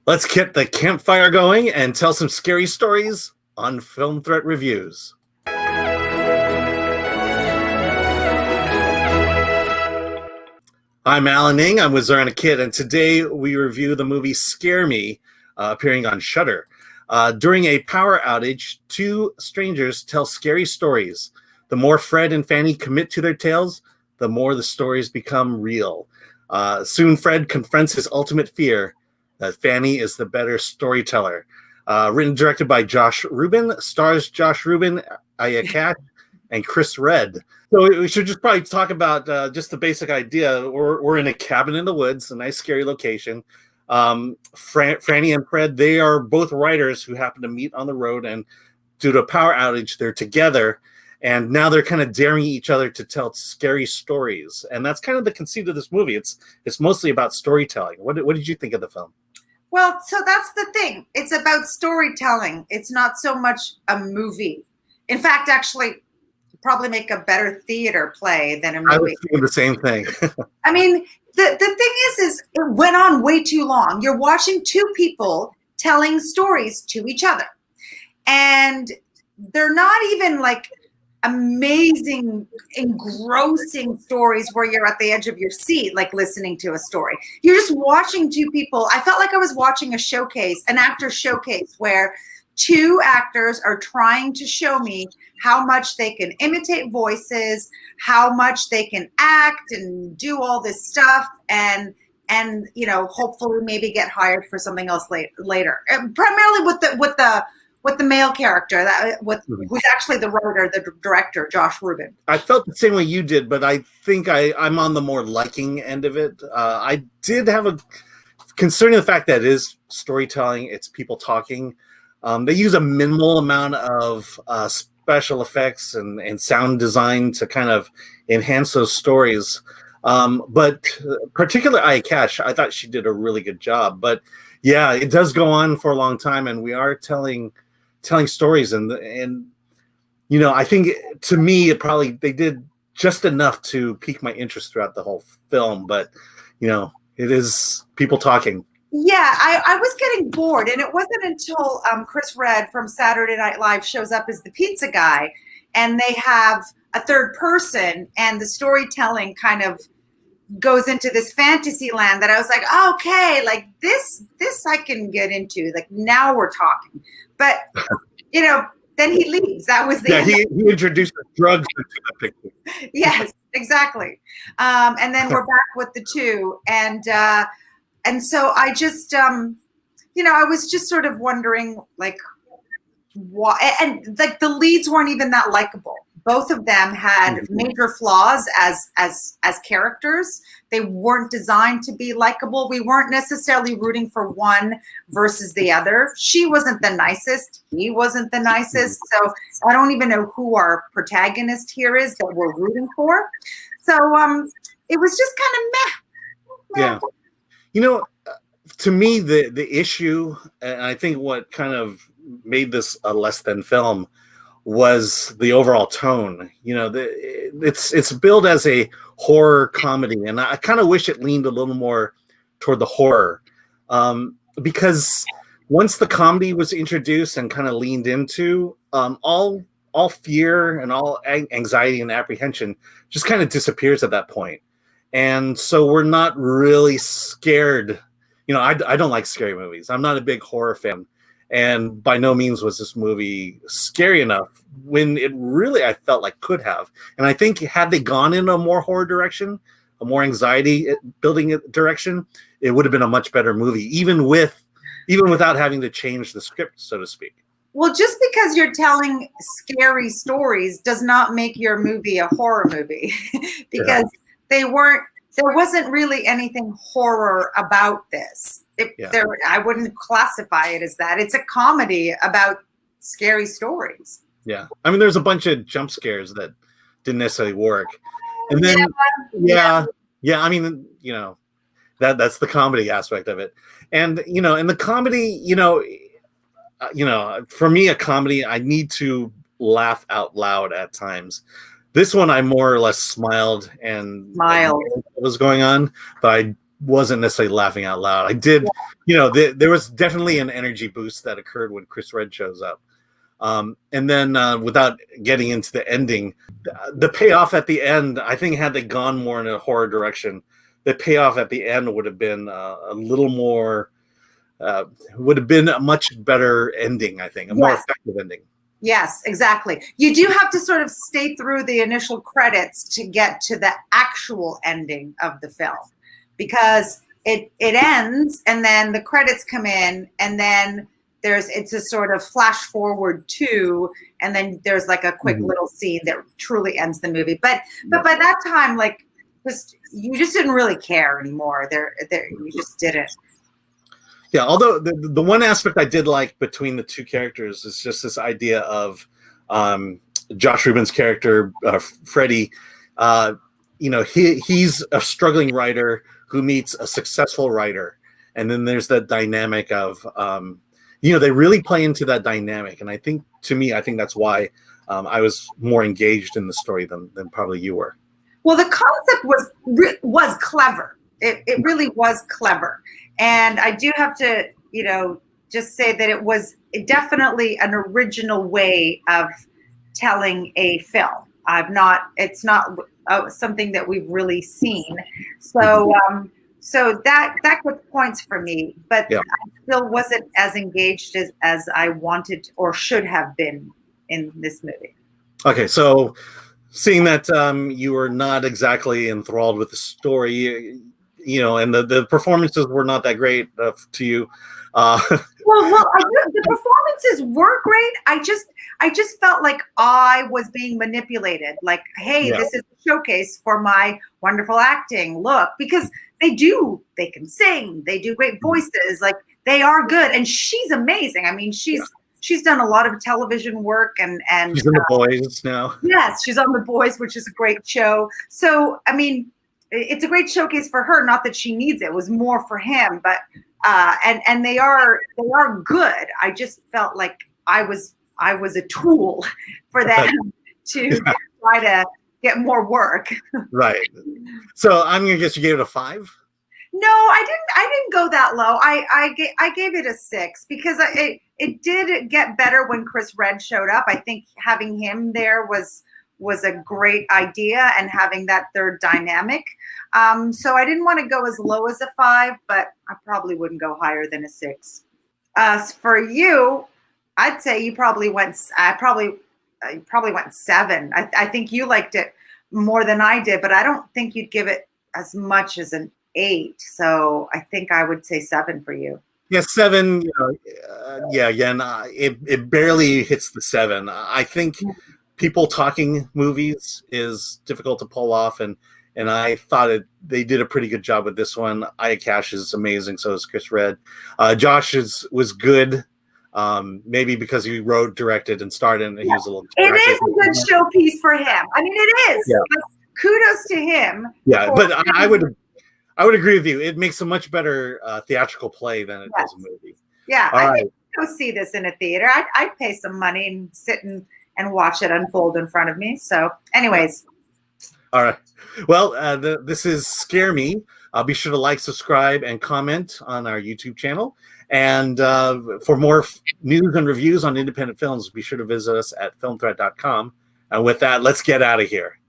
Let's get the campfire going and tell some scary stories on Film Threat Reviews. I'm Alan Ning. I'm with Zorianna Kit, and today we review the movie Scare Me, appearing on Shudder. During a power outage, two strangers tell scary stories. The more Fred and Fanny commit to their tales, the more the stories become real. Soon Fred confronts his ultimate fear, that Fanny is the better storyteller. Written and directed by Josh Ruben, stars Josh Ruben, Aya Cash, and Chris Redd. So we should just probably talk about just the basic idea. We're in a cabin in the woods, a nice scary location. Franny and Fred, they are both writers who happen to meet on the road, and due to a power outage, they're together. And now they're kind of daring each other to tell scary stories. And that's kind of the conceit of this movie. It's mostly about storytelling. What did you think of the film? Well, so that's the thing. It's about storytelling. It's not so much a movie. In fact, actually, probably make a better theater play than a movie. I was thinking the same thing. I mean, the thing is it went on way too long. You're watching two people telling stories to each other. And they're not even like amazing, engrossing stories where you're at the edge of your seat, like listening to a story. You're just watching two people. I felt like I was watching a showcase, an actor showcase, where two actors are trying to show me how much they can imitate voices, how much they can act and do all this stuff, and you know, hopefully maybe get hired for something else later. And primarily with the male character, who's actually the writer, the director, Josh Ruben. I felt the same way you did, but I think I'm on the more liking end of it. I did have a concerning the fact that it is storytelling, it's people talking. They use a minimal amount of special effects and sound design to kind of enhance those stories. But particularly Aya Cash, I thought she did a really good job. But yeah, it does go on for a long time, and we are telling stories, and you know, I think to me they did just enough to pique my interest throughout the whole film. But you know, it is people talking. Yeah, I was getting bored, and it wasn't until Chris Redd from Saturday Night Live shows up as the pizza guy, and they have a third person, and the storytelling kind of goes into this fantasy land that I was like, oh, okay, like this I can get into. Like, now we're talking. But you know, then he leaves. That was the end. He introduced the drugs into the picture. Yes, exactly. And then we're back with the two, and so I just, you know, I was just sort of wondering, like, why, and like the leads weren't even that likable. Both of them had major flaws as characters. They weren't designed to be likable. We weren't necessarily rooting for one versus the other. She wasn't the nicest. He wasn't the nicest. So I don't even know who our protagonist here is that we're rooting for. So it was just kind of meh. Yeah. You know, to me, the issue, and I think what kind of made this a less than film, was the overall tone. You know, it's billed as a horror comedy, and I kind of wish it leaned a little more toward the horror, because once the comedy was introduced and kind of leaned into, all fear and all anxiety and apprehension just kind of disappears at that point. And so we're not really scared. You know, I don't like scary movies. I'm not a big horror fan. And by no means was this movie scary enough when it really, I felt like, could have. And I think had they gone in a more horror direction, a more anxiety building direction, it would have been a much better movie, even without having to change the script, so to speak. Well, just because you're telling scary stories does not make your movie a horror movie, because there wasn't really anything horror about this. I wouldn't classify it as that. It's a comedy about scary stories. Yeah. I mean, there's a bunch of jump scares that didn't necessarily work. And then, yeah. I mean, you know, that's the comedy aspect of it. And, you know, in the comedy, you know, for me, a comedy, I need to laugh out loud at times. This one, I more or less smiled and what was going on, but I wasn't necessarily laughing out loud. I did, there was definitely an energy boost that occurred when Chris Red shows up. And then without getting into the ending, the payoff at the end, I think had they gone more in a horror direction, the payoff at the end would have been a little more, would have been a much better ending, I think, a more effective ending. Yes, exactly. You do have to sort of stay through the initial credits to get to the actual ending of the film, because it ends and then the credits come in, and then it's a sort of flash forward to, and then there's like a quick little scene that truly ends the movie. But by that time, like, you just didn't really care anymore. You just didn't. Yeah, although the one aspect I did like between the two characters is just this idea of Josh Ruben's character, Freddie. He's a struggling writer who meets a successful writer, and then there's that dynamic of they really play into that dynamic, and I think that's why I was more engaged in the story than probably you were. Well, the concept was clever. It really was clever. And I do have to, just say that it was definitely an original way of telling a film. It's not something that we've really seen. So, that gets points for me, but I still wasn't as engaged as I wanted or should have been in this movie. Okay, so seeing that you were not exactly enthralled with the story, and the performances were not that great to you. The performances were great. I just felt like I was being manipulated. Like, hey, this is a showcase for my wonderful acting. Look, because they can sing, they do great voices. Like, they are good, and she's amazing. I mean, she's done a lot of television work, and she's in The Boys now. Yes, she's on The Boys, which is a great show. So, I mean, it's a great showcase for her. Not that she needs it. It was more for him, but and they are good. I just felt like I was a tool for them to try to get more work. Right. So I'm gonna guess you gave it a 5. No, I didn't go that low. I gave it a 6 because it did get better when Chris Red showed up. I think having him there was a great idea, and having that third dynamic. So I didn't want to go as low as a 5, but I probably wouldn't go higher than a 6. For you, I'd say you probably went 7. I think you liked it more than I did, but I don't think you'd give it as much as an 8. So I think I would say 7 for you. Yeah, 7. It barely hits the 7. I think people talking movies is difficult to pull off, and I thought they did a pretty good job with this one. Aya Cash is amazing, so is Chris Red. Josh was good, maybe because he wrote, directed, and starred in it. He was a little. It is a good showpiece for him. I mean, it is. Yeah. Like, kudos to him. Yeah, but I would agree with you. It makes a much better theatrical play than it does a movie. Yeah, I think go see this in a theater. I'd pay some money and sit and watch it unfold in front of me. So, anyways. All right. Well, this is Scare Me. Be sure to like, subscribe, and comment on our YouTube channel. And for more news and reviews on independent films, be sure to visit us at filmthreat.com. And with that, let's get out of here.